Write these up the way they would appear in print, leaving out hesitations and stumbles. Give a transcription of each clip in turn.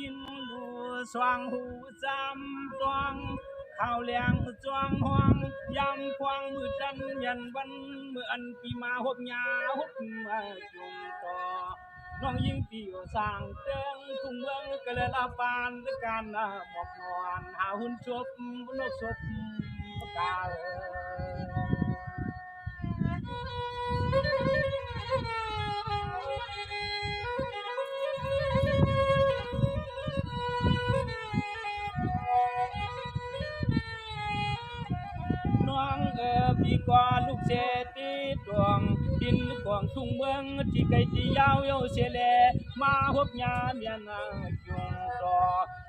ยินดูสว่างหูจำตวงข่าวแหลงจวงห้องยำควางมือจันยันวันเมื่ออันปีมาหกยาหกมาจุงต่อน้องยิงตีสร้างเติงทุ่งเมืองกะเลยลาปานด้วยการหมอกนอนหาหุ่นชบนกศพกาน้องพี่ก่อลูกเศรษฐีดวงดินกวางทุ่งเมืองที่ไกลที่ยาวเยาเสลมาหบยาเมียนาจุงต่อ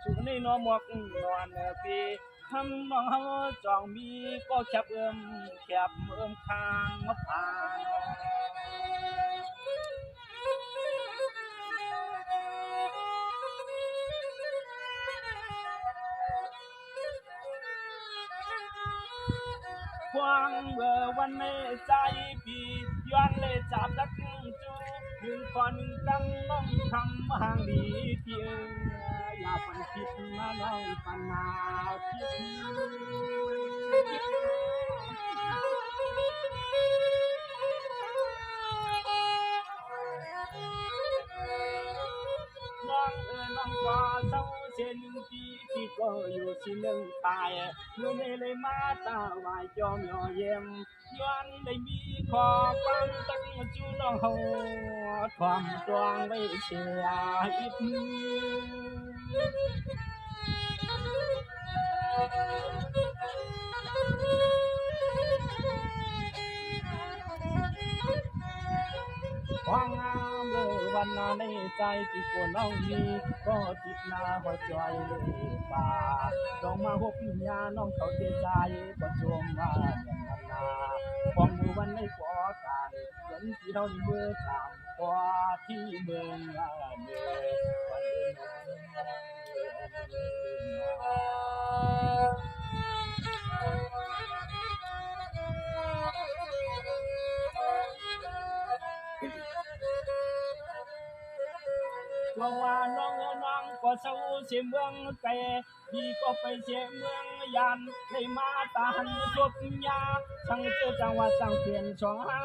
สุในนอหมวกนอนพี่ทำน้องเฮาจองมีก็แคบแคบข้างมาผ่านความวันในใจพี่ย้อนเลยจับดักจูหนึ่งก่อนหนึ่งตั้งน้องทำห่างดีที่อย่าฝันคิดนะน้องฝันนาคิดน้องน้องกว่าเศร้าเส้นที่ก็อยู่ที่หนึ่งตายเมื่อในเลยมาตาไหวจอมย่อเยี่ยมย้อนได้มีขอความตั้งจูน้องหัวความตวงไว้เสียอีกความงามวันนาในใจที่คนน้องมีก็จิตนาหัวใจป่าลองมาหกยาน้องเขาเสียใจประจมมาอย่างนั้นนาฟองมือวันในก่อการเหมือนที่เราในเมื่อจำกว่าที่เมืองเมื่อวันเมื่อว่าน้องก็เศร้าเสียเมืองไกลดีก็ไปเสียเมืองยันได้มาตาหันจบยาสั่งเจอจังหวัดสั่งเปลี่ยนสองห้า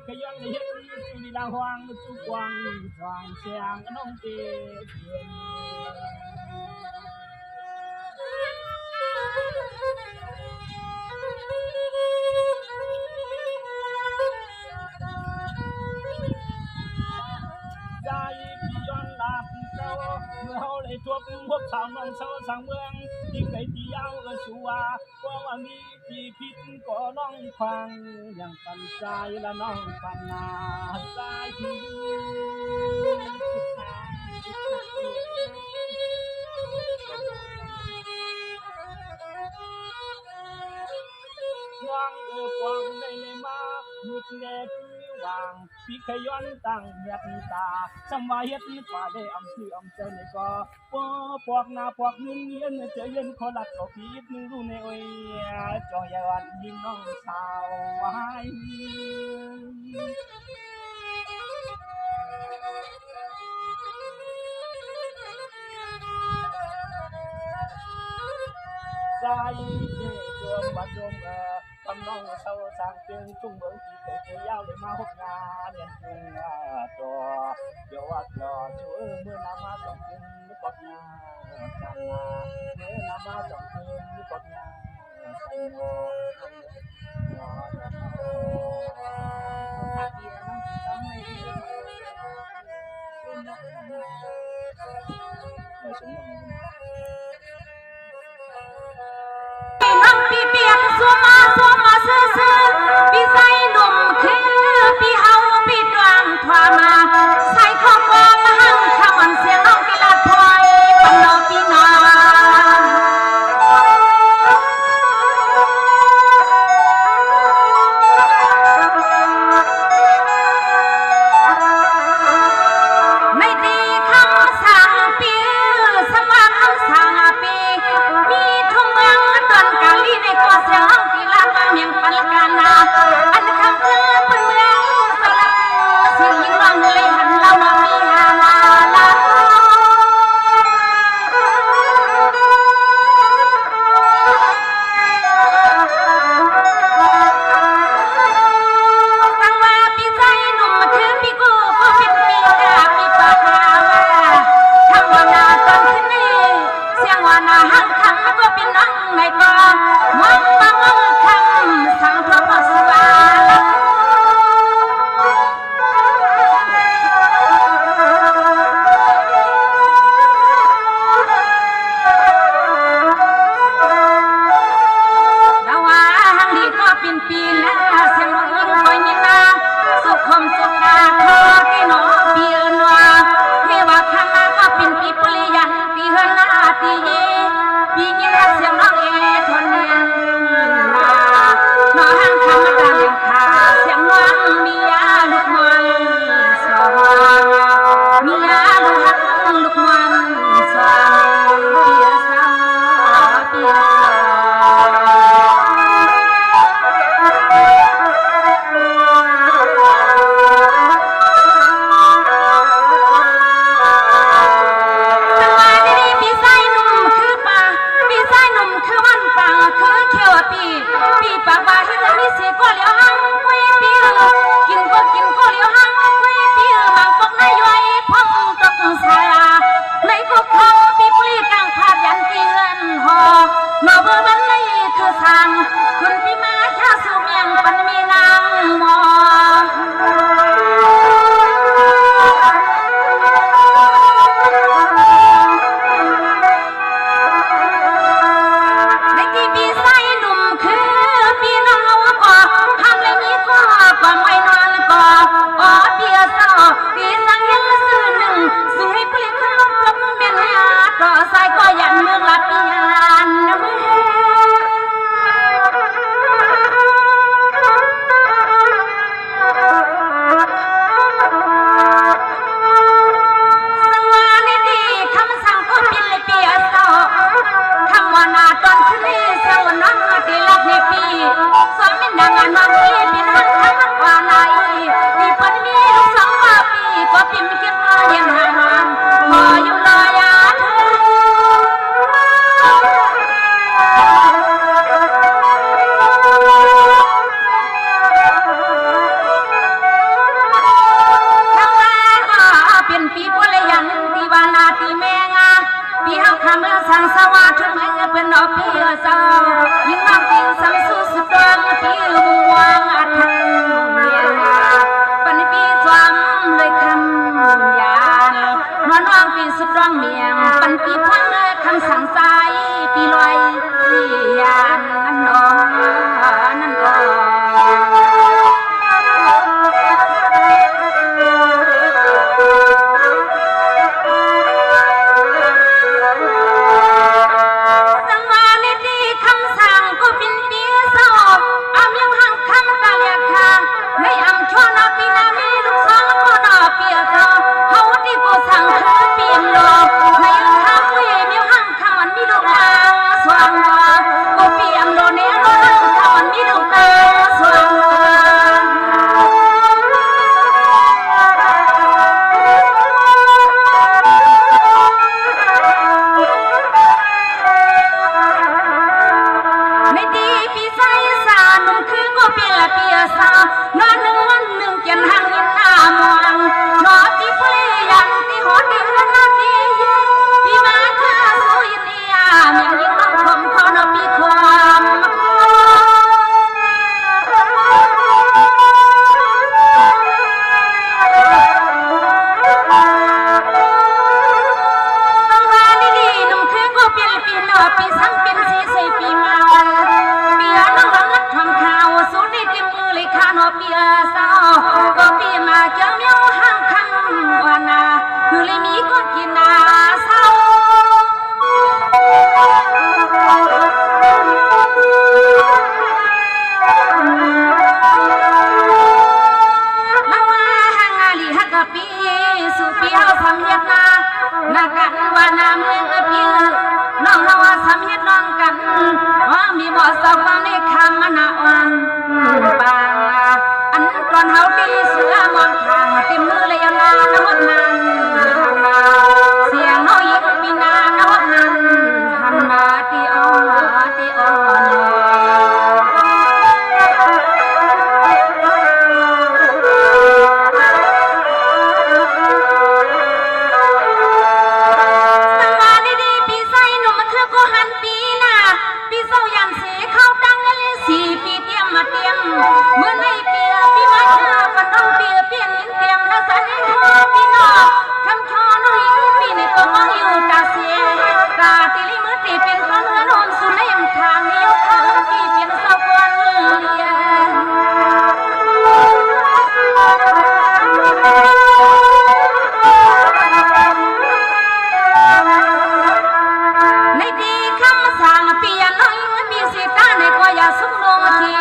ขยันเห็นจุลีดาหวังจุกวางสองเสียงน้องเตี้ใจพี่ย้อนหลับเจ้าเมื่อเฮาได้ทวบพวกสาวน้องเศร้าสั่งเมืองที่ไกลที่ยาวสัวว่ามีที่พิษก็น้องฟังอย่างปันใจละน้องปันนาใจที่น้องปวงได้เลยมามืดแน่พี่วางพี่ขย้อนตั้งเมียตาสมัยเฮ็ดฝ่าได้อำคืออำใจในก็ปอกหน้าปอกเงินเย็นเจอเย็นขอลัดเอาพีดนึงรู้ในโอ้ยจอยยาวันยิงน้องสาวไว้ใจเจจวบจงทำน้องเศร้าสร้างเตือนจุ่มเมืองที่เคยยาวเลยมาหกงานเรียนจุงตัวเดี๋ยวว่าต่อช่วยเมื่อนามาสองคืนนึกกอดงาจันนาเมื่อนามาสองคืนนึกกอดงาพี่เปียกสวมมาซื่อพี่ใส่หนุ่มคือพี่เอาพี่ดวงทว่ามาใส่ข้อมองหันข้ามันเสียงน้องกีฬาถอยปันโนพี่นาไม่ตีคำสั่งปิ้วสว่าง มวงนอปีเพลยันที่หอดีนาทีปีมาข้าสุยเนียเมียยิ่งน้องคมทอนปีความปีสังเป็นสีใสปีมาปีน้องรักทำข่าวสุดที่มือเลยข้านอปีสาวก็ปีมาเจ้าเมียวห่างคังวานาอยู่เลยมีก็กินนาเศร้าละว่าห่างอาลีฮักปีสุปีเอาทำเย็ดนานากันวานาเมืองปีน้องเราสามเฮ็ดน้องกันว่ามีบ่สาวฟังในคำมันวันบางอันก่อนเฮาดีเสือมองทางเต็มมือเลยนาน้ำมันนั้นเสียงน้อยยิ่งปีนาน้ำมันนั้นหันมาตีอ่อนตีอ่อนเมื่อในเปียพี่มาชาปันน้องเปียเปลี่ยนลิ้นเตรียมและสันให้พ่อพี่น้องคำชอน้องยิ่งปีในตัวมองอยู่ตาเสียตาตีลิมือตีเป็นก้อนเงินหอมสุดในยำทางในยกทางปีเป็นสาวคนเลียในดีคำสั่งเปียน้องยิ่งปีสีตาในก็อย่าสุกลงที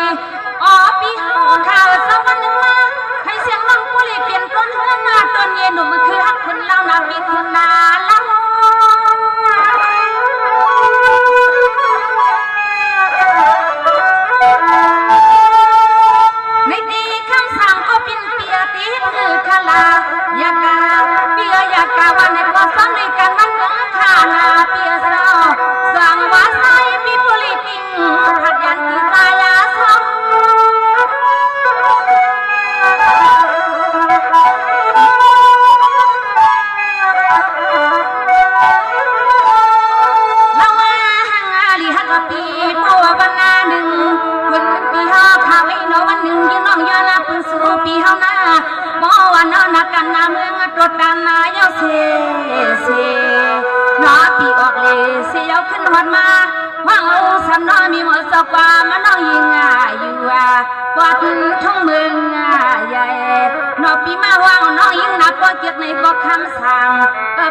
อ๋อปีเฮาข่าวสักวันหนึ่งมาให้เสียงร้องผู้เล่เปลี่ยนต้นเฮือนมาต้นเย็นหนุ่มมันคือฮักคนเล่านาปีคนนาเล่าในดีคำสั่งก็เป็นเปียตีคือคลายากาเปียยากาวันในก็ซ้ำในกันมันก็ขานาเปียเศร้าสั่งว่าใส่ปีผู้เล่ติงขัดยันที่ตายาเศร้าปีเฮาหน้าบ่วันเอานักกันนาเมืองตรวจการนายเอาเสน้อปีออกเลยเสียวขึ้นหอดมาว่างเอาสำน้อมีหมดสกว่ามันน้องยิงอยู่กว่าถึงทุ่งเมืองใหญ่น้อปีมาว่างน้องยิงนับก็เก็บในก็คำสั่ง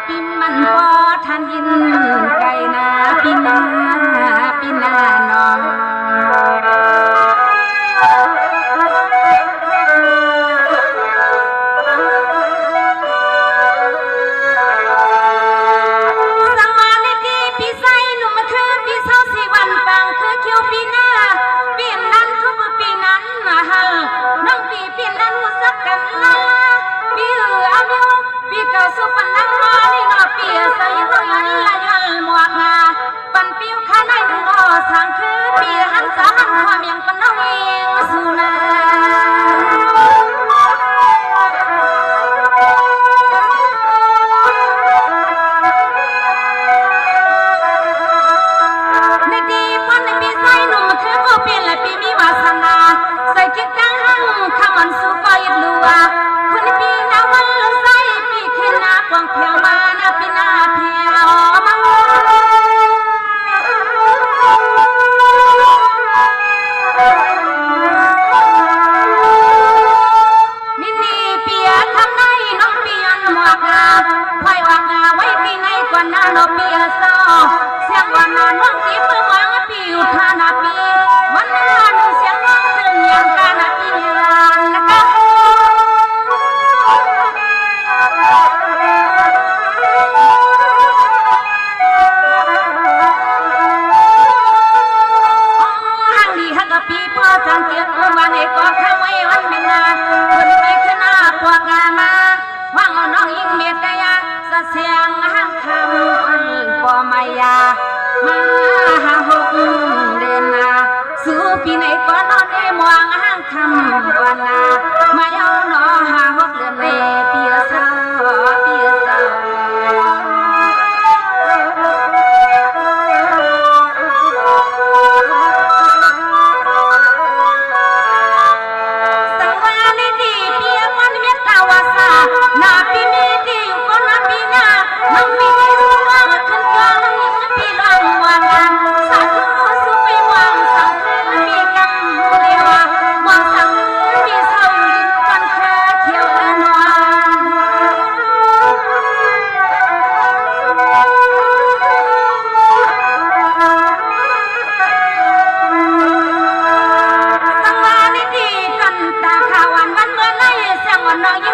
ปีมันพอทันยินไก่นาปีนาน้องสุพรรณมานี่นอเปียใส่หัวยันละยันหมวกงาปันปิ้วข้าในหนึ่งอ้อสางคือเปียหันสาหันคอ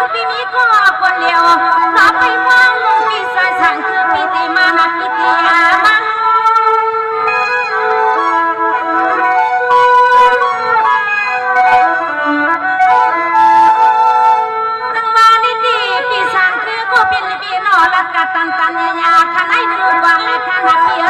งปีนี้ก็คนเดียวขอไปฟังปีสายสั่งคือปีติมานักปีติยามาตั้งมาดีดีปีสั่งคือกูเป็นปีนอลักกะตันตันยาขนายคือวันและขนาดเปีย